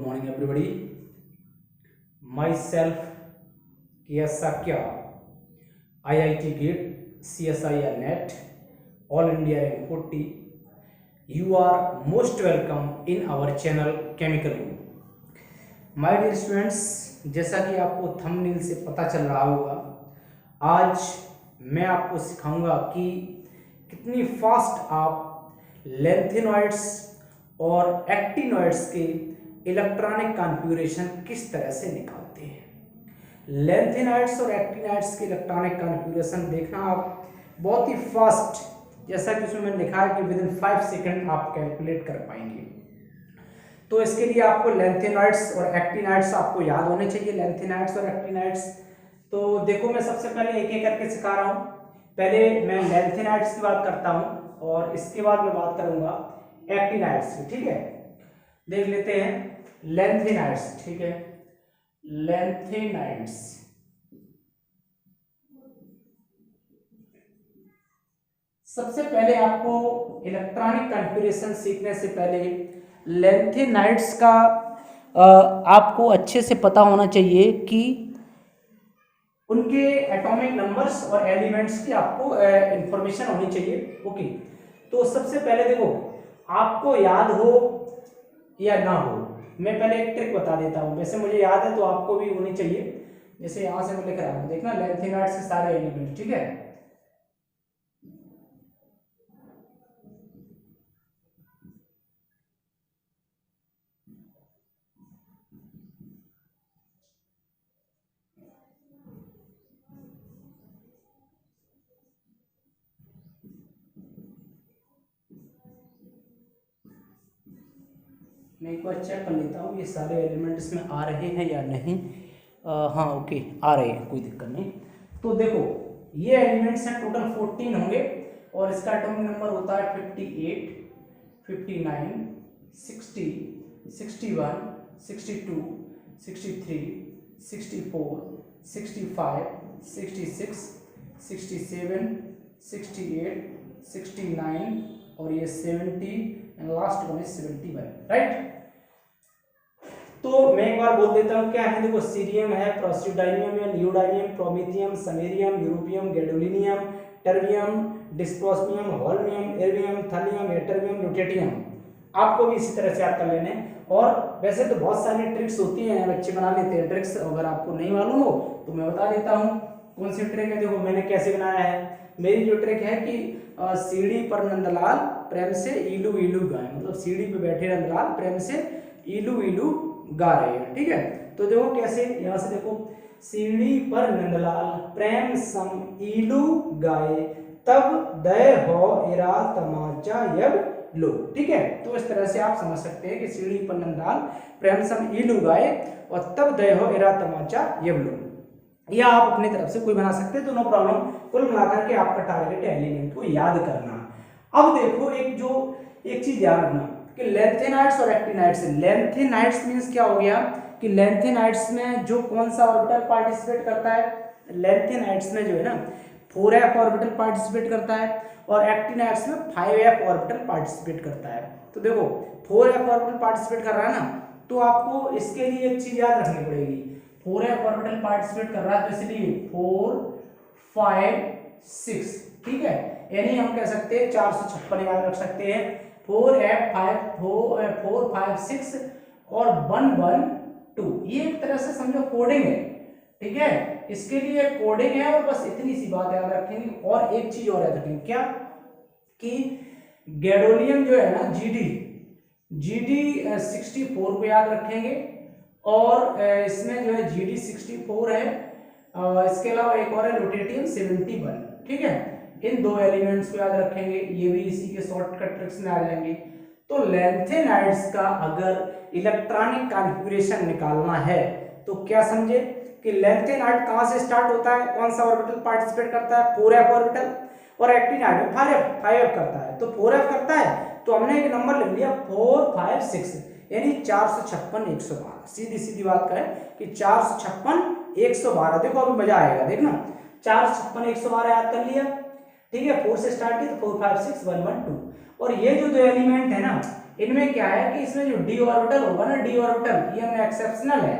morning everybody. Myself KS Sakya, IIT GATE, CSIR NET, All India Rank 40. You are most welcome in our channel Chemical Room. My dear students, जैसा कि आपको thumbnail से पता चल रहा होगा, आज मैं आपको सिखाऊंगा कि कितनी फास्ट आप लेंथेनॉइड्स और एक्टिनॉइड्स के इलेक्ट्रॉनिक कॉन्फ़िगरेशन किस तरह से निकालते हैं। लेंथेनॉइड्स और एक्टिनॉइड्स के इलेक्ट्रॉनिक कॉन्फ़िगरेशन देखना आप बहुत ही फास्ट, जैसा कि उसमें मैंने लिखा है कि विद इन 5 सेकंड आप कैलकुलेट कर पाएंगे। तो इसके लिए आपको लेंथेनॉइड्स और एक्टिनॉइड्स आपको याद होने चाहिए। लेंथेनॉइड्स और एक्टिनॉइड्स, तो देखो मैं सबसे पहले एक एक करके सिखा रहा हूँ। पहले मैं लेंथेनॉइड्स की बात करता हूँ और इसके बाद मैं बात करूंगा एक्टिनॉइड्स की, ठीक है। देख लेते हैं लेंथेनॉइड्स, ठीक है। लेंथेनॉइड्स सबसे पहले आपको इलेक्ट्रॉनिक कॉन्फ़िगरेशन सीखने से पहले लेंथेनॉइड्स का आपको अच्छे से पता होना चाहिए कि उनके एटॉमिक नंबर्स और एलिमेंट्स की आपको इंफॉर्मेशन होनी चाहिए। ओके, तो सबसे पहले देखो, आपको याद हो या ना हो, मैं पहले एक ट्रिक बता देता हूँ। वैसे मुझे याद है तो आपको भी होनी चाहिए। जैसे यहाँ से मैं लिख रहा हूँ, देखना लेंथेनॉइड्स के सारे एलिमेंट, ठीक है। मैं एक बार चेक कर लेता हूँ ये सारे एलिमेंट इसमें आ रहे हैं या नहीं। हाँ ओके, आ रहे हैं, कोई दिक्कत नहीं। तो देखो ये एलिमेंट्स हैं, टोटल 14 होंगे और इसका एटॉमिक नंबर होता है 58, 59, 60, 61, 62, 63, 64, 65, 66, 67, 68, 69 और ये 70 and last one is 71, right. तो मैं एक बार बोल देता हूँ क्या है। देखो सीरियम है, प्रोसिडाइनियम है, neodymium, promethium, samarium, europium, gadolinium, terbium, dysprosium, holmium, erbium, thulium, ytterbium, lutetium. आपको भी इसी तरह से याद कर लेने। और वैसे तो बहुत सारी ट्रिक्स होती हैं, बच्चे बना लेते हैं ट्रिक्स। अगर आपको नहीं मालूम हो तो मैं बता देता हूँ कौन सी ट्रिक है। देखो मैंने कैसे बनाया है। मेरी जो ट्रिक है कि सीढ़ी पर नंदलाल प्रेम से इलू इलू गाए, मतलब सीढ़ी पे बैठे नंदलाल प्रेम से इलू इलू गा रहे हैं, ठीक है। तो देखो कैसे, यहां से देखो, सीढ़ी पर नंदलाल प्रेम सम इलू गाए, तब दय हो इरा तमाचा यब लो, ठीक है। तो इस तरह से आप समझ सकते हैं कि सीढ़ी पर नंदलाल प्रेम सम इलू गाए और तब दय हो इरा तमाचा यब लो। या आप अपनी तरफ से कोई बना सकते हैं, तो नो प्रॉब्लम। कुल मिलाकर के आपका टारगेट है एलिमेंट को याद करना। अब देखो एक चीज ध्यान रखना कि लेंथेनॉइड्स और एक्टिनॉइड्स। लेंथेनॉइड्स मींस क्या हो गया कि लेंथेनॉइड्स में जो कौन सा ऑर्बिटल पार्टिसिपेट करता है, लेंथेनॉइड्स में जो है ना 4f ऑर्बिटल पार्टिसिपेट करता है और एक्टिनॉइड्स में 5f ऑर्बिटल पार्टिसिपेट करता है। तो देखो 4f ऑर्बिटल पार्टिसिपेट कर रहा है ना, तो आपको इसके लिए एक चीज याद रखनी पड़ेगी। 4f ऑर्बिटल पार्टिसिपेट कर रहा है तो इसलिए 4, 5, 6, ठीक है। यानी हम कह सकते हैं 456 याद रख सकते हैं। 4f 4, 5, 6 और 1, 1, 2, ये एक तरह से समझो कोडिंग है, ठीक है। इसके लिए कोडिंग है और बस इतनी सी बात याद रखेंगे। और एक चीज और याद रखेंगे, क्या कि गैडोलियम जो है ना GD 64 को याद रखेंगे और इसमें जो है GD 64 है। इसके अलावा एक और है ल्यूटेटियम 71, ठीक है। इन दो एलिमेंट्स को याद रखेंगे, ये भी इसी के शॉर्टकट ट्रिक्स में आ जाएंगे। तो लेंथेनॉइड्स का अगर इलेक्ट्रॉनिक कॉन्फ़िगरेशन निकालना है तो क्या समझे कि लेंथेनॉइड कहां से स्टार्ट होता है, कौन सा ऑर्बिटल पार्टिसिपेट करता है, 4f ऑर्बिटल, और एक्टिनॉइड 5f करता है। तो 4f करता है तो हमने एक नंबर लिख लिया 4, 5, 6, यानी 456, 112। सीधी सीधी बात करें कि 456, 112। देखो अभी मजा आएगा, देखना 456, 112 याद कर लिया, ठीक है। 4 से स्टार्ट किया तो 4, 5, 6, 1, 1, 2। और ये जो दो एलिमेंट है ना, इनमें क्या है कि इसमें जो डी ऑर्बिटल होगा ना, डी ऑर्बिटल ये हमें एक्सेप्शनल है।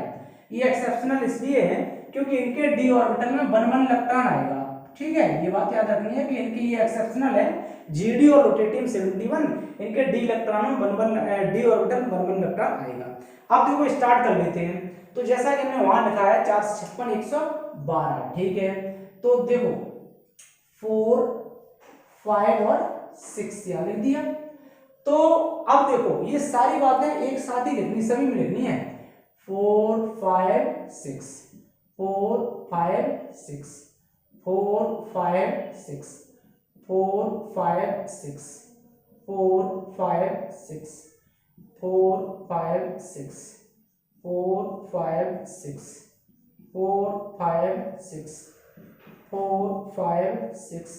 ये एक्सेप्शनल इसलिए है क्योंकि इनके डी ऑर्बिटल में 1 1 इलेक्ट्रॉन आएगा। ठीक है, ये बात याद रखनी है कि इनकी ये एक्सेप्शनल है। जीडी और रोटेटियम 71, इनके डी इलेक्ट्रॉन में 1 1 डी ऑर्बिटल 1 1 इलेक्ट्रॉन आएगा। अब देखो स्टार्ट कर लेते हैं। तो जैसा कि हमने वहां लिखा है 456 112, ठीक है। तो देखो 4 5 और 6 यहाँ लिख दिया। तो अब देखो ये सारी बातें एक साथ ही लिखनी, सभी में लिखनी है। 4 5 6 4 5 6 4 5 6 4 5 6 4 5 6 4 5 6 4 5 6 4 5 6 4 5 6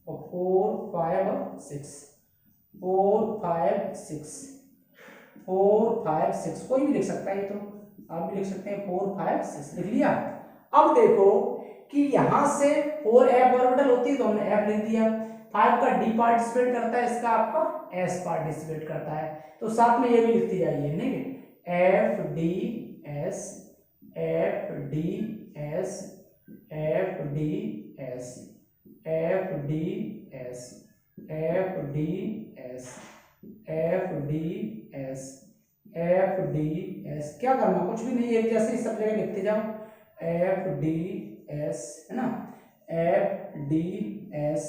और 4 5 और 6 4 5 6 4 5 6, कोई भी लिख सकता है, ये तो आप भी लिख सकते हैं। 4 5 6 लिख लिया। अब देखो कि यहां से 4 f ऑर्बिटल होती है तो हमने f लिख दिया। 5 का d पार्टिसिपेट करता है, इसका आपका s पार्टिसिपेट करता है, तो साथ में ये भी लिखती जाइए, नहीं f d s f d s f d s f d s f d s f d s f d s। क्या करना, कुछ भी नहीं, एक जैसे ही सब जगह लिखते जाओ। f d s है ना, f d s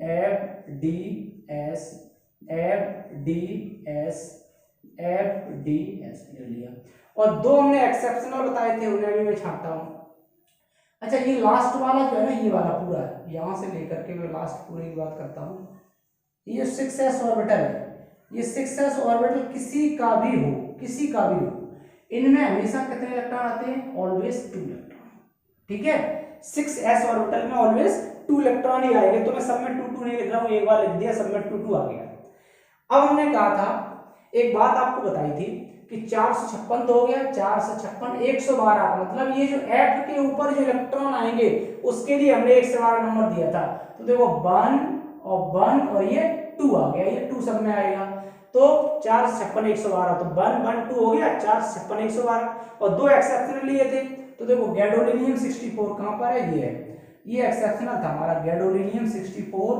f d s f d s f d s ले लिया। और दो हमने एक्सेप्शनल बताए थे, उन्हें भी मैं छापता हूं। अच्छा, ये लास्ट वाला जो है ना, ये वाला पूरा यहां से लेकर के मैं लास्ट पूरे की बात करता हूं। ये 6s ऑर्बिटल है, ये 6s ऑर्बिटल किसी का भी हो, किसी का भी हो, इनमें हमेशा कितने इलेक्ट्रॉन आते हैं? Always 2 electron. ठीक है, 6s ऑर्बिटल में ऑलवेज 2 इलेक्ट्रॉन ही आएंगे। तो मैं सब में 2 2 नहीं लिख रहा हूं, एक बार लिख दिया, सब में 2 2 आ गया। अब हमने कहा था, एक बात आपको बताई थी कि 456 तो हो गया, 456 112, मतलब ये जो F के ऊपर जो इलेक्ट्रॉन आएंगे उसके लिए हमने 112 नंबर दिया था। तो देखो 1 और ये 2 आ गया, ये 2 सब में आएगा। तो 456 112, तो 1 1 2 हो गया, 456 112। और दो एक्सेप्शनल लिए थे, तो देखो गैडोलिनियम 64 कहां पर है? ये है, ये एक्सेप्शनल था हमारा गैडोलिनियम 64,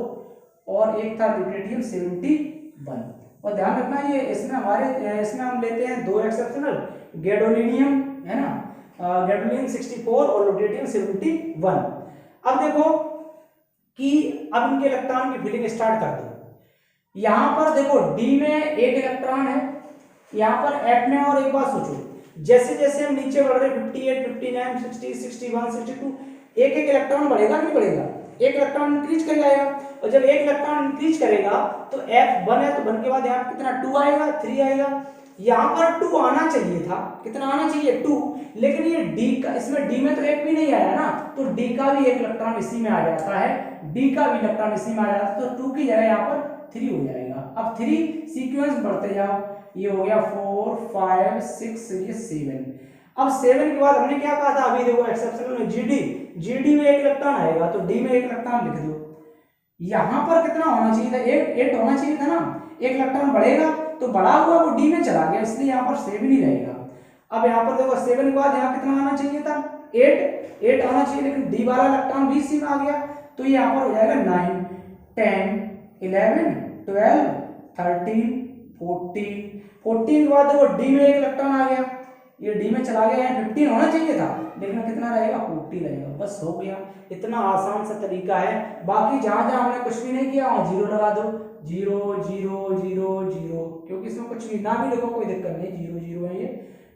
और एक था ड्यूटेरियम 71। और ध्यान रखना, ये इसमें हमारे इसमें हम लेते हैं दो एक्सेप्शनल, गैडोलिनियम है ना, गैडोलिनियम 64 और ल्यूटेरियम 71। अब देखो कि अब इनके इलेक्ट्रॉन की फिलिंग स्टार्ट कर दो। यहां पर देखो d में एक इलेक्ट्रॉन है, यहां पर f में, और एक बात सोचो, जैसे जैसे हम नीचे बढ़ रहे 58 59 60 61 62, एक एक इलेक्ट्रॉन बढ़ेगा नहीं बढ़ेगा? एक इलेक्ट्रॉन इंक्रीज कर जाएगा, और जब एक इलेक्ट्रॉन इंक्रीज करेगा तो f 1 है, तो 1 के बाद यहाँ कितना 2 आएगा, 3 आएगा। यहाँ पर 2 आना चाहिए था, कितना आना चाहिए? 2, लेकिन ये d का, इसमें d में तो एक भी नहीं आया ना, तो d का भी एक इलेक्ट्रॉन इसी में आ जाता है, d का भी इलेक्ट्रॉन इसी में आ जाता है, तो 2 की जगह यहाँ पर 3 हो जाएगा। अब 3 सीक्वेंस बढ़ते जाओ, ये हो गया 4 5 6, ये 7। अब 7 के बाद हमने क्या कहा था? अभी देखो एक्सेप्शनल में जीडी में एक इलेक्ट्रॉन आएगा, तो डी में एक इलेक्ट्रॉन लिख दो। यहां पर कितना होना चाहिए था? 8 होना चाहिए था ना, एक इलेक्ट्रॉन बढ़ेगा तो बढ़ा हुआ वो डी में चला गया, इसलिए यहाँ पर 7 ही रहेगा। अब यहाँ पर देखो 7 के बाद यहाँ कितना आना चाहिए था? 8 आना चाहिए, लेकिन डी वाला इलेक्ट्रॉन भी इसी में आ गया, तो ये यहाँ पर हो जाएगा 9 10 11 12 13 14 के बाद देखो डी में एक इलेक्ट्रॉन आ गया, ये डी में चला गया, यहाँ 15 होना चाहिए था, लेकिन कितना रहेगा? 40 रहेगा। बस हो गया, इतना आसान सा तरीका है। बाकी जहां जहां हमने कुछ भी नहीं किया वहां 0 लगा दो, 0 0 0 0, क्योंकि इसमें कुछ भी ना भी लिखो कोई दिक्कत नहीं, 0 0 है ये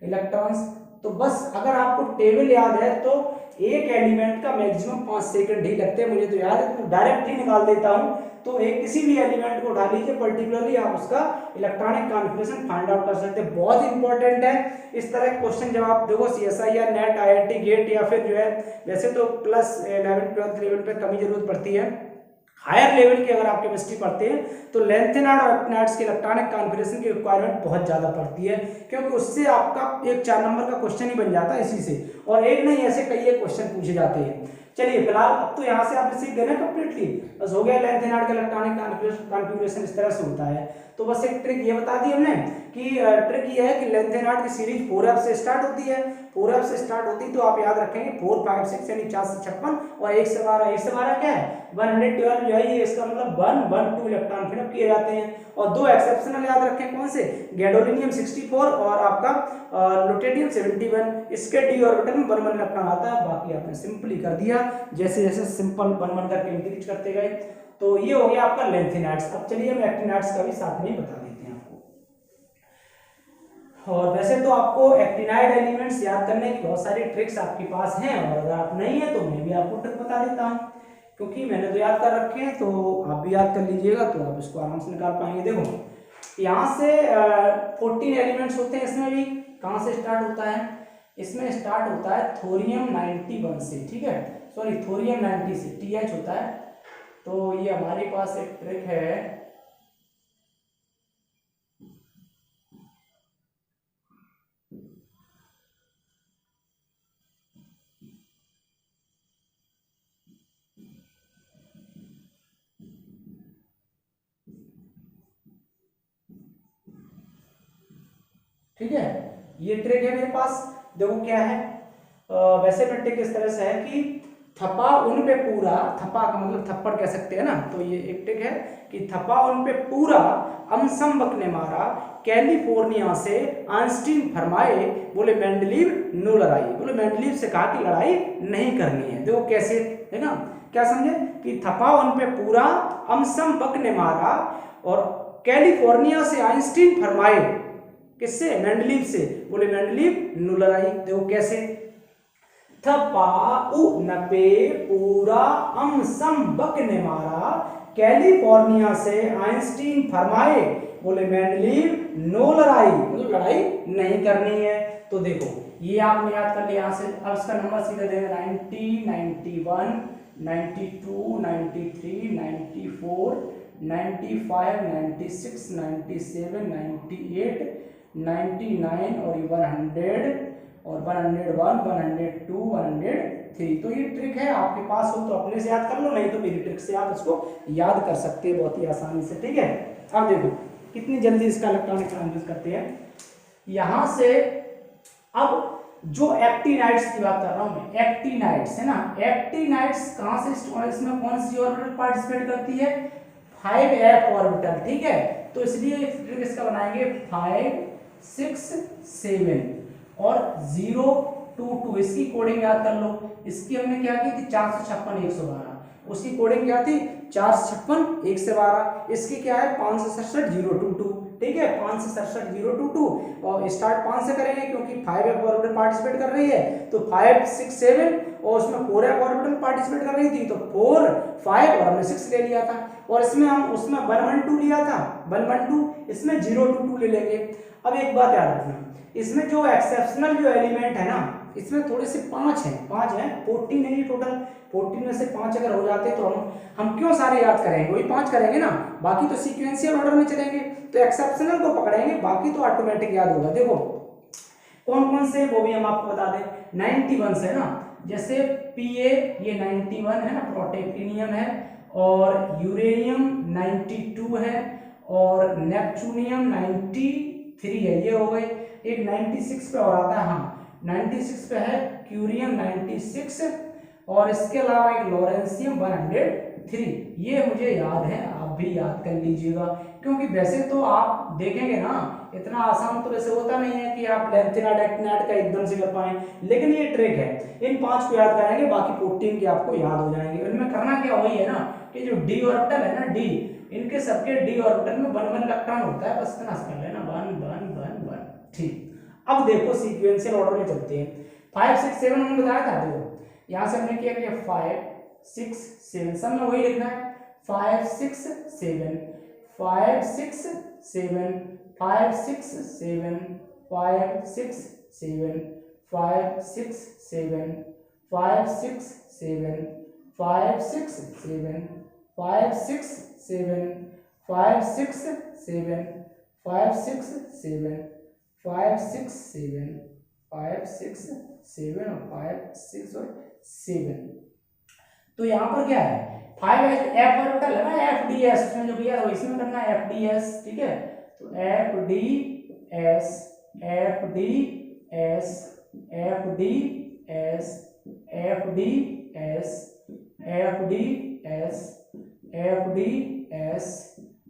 इलेक्ट्रॉन्स। तो बस अगर आपको टेबल याद है तो एक एलिमेंट का मैक्सिमम 5 सेकंड ही लगते हैं, मुझे तो याद है, तो डायरेक्ट ही निकाल देता हूं। तो एक किसी भी एलिमेंट को उठा लीजिए, पर्टिकुलरली आप उसका इलेक्ट्रॉनिक कॉन्फ़िगरेशन फाइंड आउट कर सकते हैं, बहुत इंपॉर्टेंट है। इस तरह क्वेश्चन जब आप देखो CSI या नेट IIT गेट या फिर जो है, वैसे तो प्लस 11 12 लेवल पे कम ही जरूरत पड़ती है, हायर लेवल की अगर आप केमिस्ट्री पढ़ते हैं तो लेंथेनाइड और एक्टिनाइड्स के इलेक्ट्रॉनिक कॉन्फ़िगरेशन की रिक्वायरमेंट बहुत ज़्यादा पड़ती है, क्योंकि उससे आपका एक 4 नंबर का क्वेश्चन ही बन जाता है इसी से, और एक नहीं ऐसे कई क्वेश्चन पूछे जाते हैं। चलिए फिलहाल अब तो यहाँ से आपने सीख गए ना कंप्लीटली, बस हो गया लेंथ एंड आर्क का इलेक्ट्रॉनिक कॉन्फ़िगरेशन इस तरह से होता है। तो बस एक ट्रिक ये बता दी हमने कि ट्रिक ये है कि लेंथ एंड आर्क की सीरीज 4f से स्टार्ट होती है, 4f से स्टार्ट होती है तो आप याद रखेंगे 4 5 6 यानी 4 से 56 और 1 से 12, 1 से 12 क्या है 112 जो है, ये इसका मतलब 1 1 2 इलेक्ट्रॉन फिल अप किए जाते हैं। और दो एक्सेप्शनल याद रखें कौन से, गैडोलिनियम 64 और आपका लुटेनियम 71, इसके डी ऑर्बिटल में 1 1 इलेक्ट्रॉन आता है, बाकी आपने सिंपली कर दिया जैसे जैसे सिंपल 1 1 करके इंक्रीज करते गए। तो ये हो गया आपका लेंथेनाइड्स। अब चलिए हम एक्टिनाइड्स का भी साथ में बता देते हैं आपको। और वैसे तो आपको एक्टिनाइड एलिमेंट्स याद करने की बहुत सारी ट्रिक्स आपके पास हैं, और अगर आप नहीं है तो मैं भी आपको ट्रिक बता देता हूँ, क्योंकि मैंने तो याद कर रखे हैं, तो आप भी याद कर लीजिएगा तो आप इसको आराम से निकाल पाएंगे। देखो यहाँ से 14 एलिमेंट्स होते हैं, इसमें भी कहाँ से स्टार्ट होता है, इसमें स्टार्ट होता है थोरियम 91 से, ठीक है, सॉरी थोरियम 90 से, TH होता है। तो ये हमारे पास एक ट्रिक है, ठीक है, ये ट्रिक है मेरे पास। देखो क्या है, वैसे में ट्रिक इस तरह से है कि थप्पा उन पे पूरा, थप्पा का मतलब थप्पड़ कह सकते हैं ना, तो ये एक ट्रिक है कि थप्पा उन पे पूरा अमसम्बक ने मारा, कैलिफोर्निया से आइंस्टीन फरमाए, बोले मेंडलीव नो लड़ाई, बोले मेंडलीव से कहा कि लड़ाई नहीं करनी है। देखो कैसे है ना, क्या समझे कि थप्पा उन पे पूरा अमसम्बक ने मारा और कैलिफोर्निया से आइंस्टीन फरमाए, किससे, मेंडलीव से, बोले मेंडलीव नो लड़ाई। देखो कैसे, थप्पा उन पे पूरा अमसम्बक ने मारा, कैलिफोर्निया से आइंस्टीन फरमाए, बोले मेंडलीव नो लड़ाई, मतलब लड़ाई नहीं करनी है। तो देखो ये आपने याद कर लिया यहाँ से। अब इसका नंबर सीधा देंगे 90 91 92 93 94 95 96 97 98 99 और 100 और 101 102 103। तो ये ट्रिक है, आपके पास हो तो अपने से याद कर लो, नहीं तो मेरी ट्रिक से आप इसको याद कर सकते हैं बहुत ही आसानी से, ठीक है। अब देखो कितनी जल्दी इसका इलेक्ट्रॉनिक ट्रांसफर करते हैं यहाँ से। अब जो एक्टिनाइड्स की बात कर रहा हूं मैं, एक्टिनाइड्स है ना, एक्टिनाइड्स कहां से, इसमें कौन सी ऑर्बिटल पार्टिसिपेट करती है, 5f ऑर्बिटल, ठीक है। तो इसलिए ट्रिक इसका बनाएंगे 5 6 7 और 0 2 2, इसकी कोडिंग याद कर लो। इसकी हमने क्या की थी 456 112, उसकी कोडिंग क्या थी 456 112, इसकी क्या है 567 022, ठीक है, 567 022 और स्टार्ट 5 से करेंगे क्योंकि 5f ऑर्बिटल पार्टिसिपेट कर रही है, तो 5 6 7 और उसमें 4f ऑर्बिटल पार्टिसिपेट कर रही थी, तो 4 5 और हमने 6 ले लिया था, और इसमें हम उसमें 112 लिया था 112, इसमें 022 ले लेंगे। अब एक बात याद रखना, इसमें जो एक्सेप्शनल जो एलिमेंट है ना, इसमें थोड़े से 5 हैं, 14 नहीं टोटल, 14 में से 5 अगर हो जाते तो हम क्यों सारे याद करेंगे, वही 5 करेंगे ना, बाकी तो सीक्वेंशियल ऑर्डर में चलेंगे, तो एक्सेप्शनल को पकड़ेंगे, बाकी तो ऑटोमेटिक याद होगा। देखो कौन कौन से वो भी हम आपको बता दें, 91 से ना, जैसे Pa ये 91 है ना, प्रोटेक्टिनियम है, और यूरेनियम 92 है, और नेपच्यूनियम 93 है, ये हो गए। एक 96 पे और आता है, हाँ 96 पे है क्यूरियम 96, और इसके अलावा एक लॉरेंसियम 103, ये मुझे याद है, आप भी याद कर लीजिएगा, क्योंकि वैसे तो आप देखेंगे ना इतना आसान तो वैसे होता नहीं है कि आप लेंथेनाइड एक्टिनाइड का एकदम से कर पाए, लेकिन ये ट्रिक है, इन 5 को याद करेंगे, बाकी 14 के आपको याद हो जाएंगे। इनमें करना क्या वही है ना कि जो डी ऑर्बिटल है ना, डी, इनके सबके डी ऑर्बिटल में 1 1 इलेक्ट्रॉन होता है, बस इतना कर लेना 1 1 1 1, ठीक। अब देखो सीक्वेंशियल ऑर्डर में चलते हैं, 5 6 7 हमने बताया था, देखो यहां से हमने किया 5 6 7, सब में वही लिखना है, 5 6 7 5 6 7 5 6 7 5 6 7 5 6 7 5 6 7 5 6 7 5 6 7 5 6 7 5 6 7 5 6 7 5 6 7 और 5 6 और 7, तो यहाँ पर क्या है 5 एफ ऑर्बिटल है ना, एफ डी एस, उसमें जो किया था इसमें करना है एफ डी एस, ठीक है। तो F D S, F D S, F D S, F D S, F D S, F D S,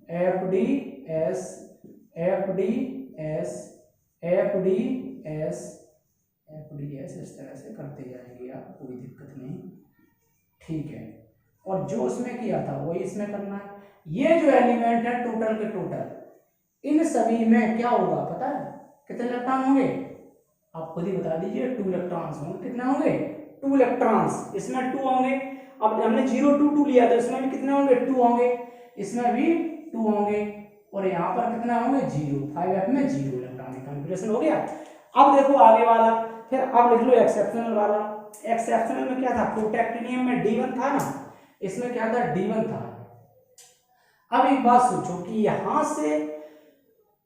F D S, F D S, F D S, F D S, इस तरह से करते जाएंगे आप, कोई दिक्कत नहीं, ठीक है। और जो उसमें किया था वही इसमें करना है। ये जो एलिमेंट है टोटल के टोटल, इन सभी में क्या होगा पता है, कितने इलेक्ट्रॉन होंगे, आप खुद ही बता दीजिए। 2 इलेक्ट्रॉन्स होंगे, कितने होंगे 2 इलेक्ट्रॉन्स, इसमें 2 होंगे। अब हमने 0 2 2 लिया तो इसमें भी कितने होंगे 2 होंगे, इसमें भी 2 होंगे, और यहाँ पर कितना होंगे 0, 5f में 0 इलेक्ट्रॉन कॉन्फ़िगरेशन हो गया। अब देखो आगे वाला, फिर अब लिख लो एक्सेप्शनल वाला। एक्सेप्शनल में क्या था, प्रोटेक्टिनियम में D1 था ना, इसमें क्या था D1 था। अब एक बात सोचो कि यहां से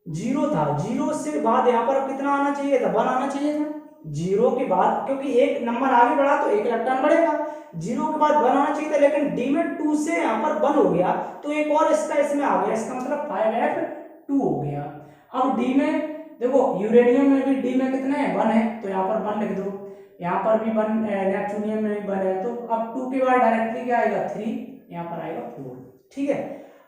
0 था, 0 से बाद यहाँ पर कितना आना चाहिए था, 1 आना चाहिए था। 0 के बाद क्योंकि एक नंबर आगे बढ़ा तो 1 इलेक्ट्रॉन बढ़ेगा, 0 के बाद 1 आना चाहिए था, लेकिन D में 2 से यहाँ पर 1 हो गया, तो एक और इसका इसमें आ गया, इसका मतलब 5f2 हो गया। अब D में देखो, यूरेनियम में भी D में कितने हैं 1 है, तो यहाँ पर 1 लिख दो, यहाँ पर भी 1, नेपच्यूनियम में भी 1 है, तो अब 2 के बाद डायरेक्टली क्या आएगा 3, यहाँ पर आएगा 4, ठीक है।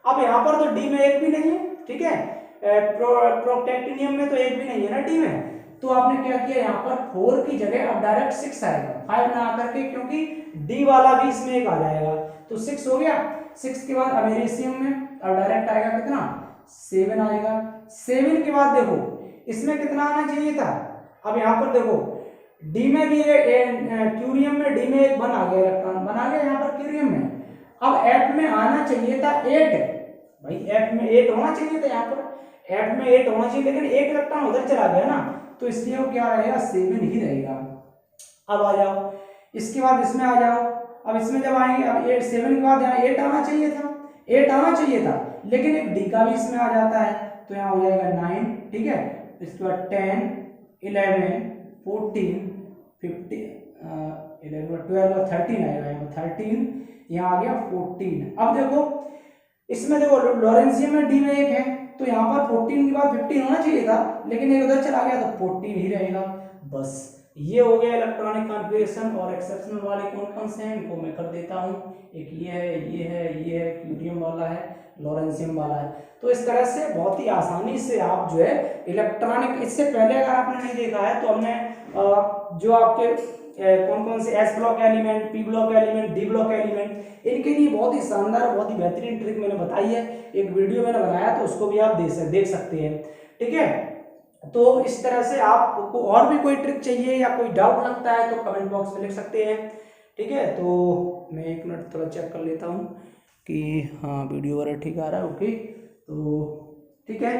अब यहाँ पर तो D में 1 भी नहीं है, ठीक है, प्रोटेक्टिनियम में तो 1 भी नहीं है ना D में, तो आपने क्या किया यहाँ पर 4 की जगह अब डायरेक्ट 6 आएगा, 5 ना आकर के, क्योंकि D वाला भी इसमें एक आ जाएगा, तो 6 हो गया। 6 के बाद अमेरिशियम में अब डायरेक्ट आएगा कितना 7 आएगा। 7 के बाद देखो इसमें कितना आना चाहिए था, अब यहाँ पर देखो D में भी क्यूरियम में D में एक 1 आ गया, इलेक्ट्रॉन 1 आ गया यहाँ पर क्यूरियम में। अब F में आना चाहिए था 8, भाई F में 8 होना चाहिए था, यहाँ पर F में 8 होना चाहिए, लेकिन एक इलेक्ट्रॉन उधर चला गया ना, तो इसलिए वो क्या रहेगा 7 ही रहेगा। अब आ जाओ, इसके बाद इसमें आ जाओ, अब इसमें जब आएंगे, अब 7 के बाद यहाँ 8 आना चाहिए था, 8 आना चाहिए था, लेकिन एक D का भी इसमें आ जाता है, तो यहाँ हो जाएगा 9, ठीक है। इसके बाद 10, 11, 14, 15, 11, 12 और 13 आएगा, यहाँ 13, यहाँ आ गया 14। अब देखो इसमें देखो लॉरेंशियम में D में 1 है, तो यहाँ पर 14 के बाद 15 होना चाहिए था, लेकिन एक उधर चला गया, तो 14 ही रहेगा। बस ये हो गया इलेक्ट्रॉनिक कॉन्फ़िगरेशन। और एक्सेप्शनल वाले कौन कौन से हैं इनको मैं कर देता हूँ, एक ये है, ये है, ये है, क्यूरियम वाला है, लॉरेंशियम वाला है। तो इस तरह से बहुत ही आसानी से आप जो है इलेक्ट्रॉनिक, इससे पहले अगर आपने नहीं देखा है तो हमने जो आपके कौन कौन से S block element, P block element, D block element, इनके लिए बहुत ही शानदार, बहुत ही बेहतरीन ट्रिक मैंने बताई है, एक वीडियो मैंने बनाया, तो उसको भी आप देख सकते हैं, ठीक है। तो इस तरह से आपको और भी कोई ट्रिक चाहिए या कोई डाउट लगता है तो कमेंट बॉक्स में लिख सकते हैं, ठीक है। तो मैं 1 मिनट थोड़ा चेक कर लेता हूँ कि हाँ वीडियो वगैरह ठीक आ रहा है, ओके, तो ठीक है।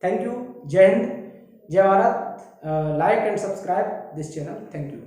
थैंक यू, जय हिंद, जय Bharat, like and subscribe this channel, thank you.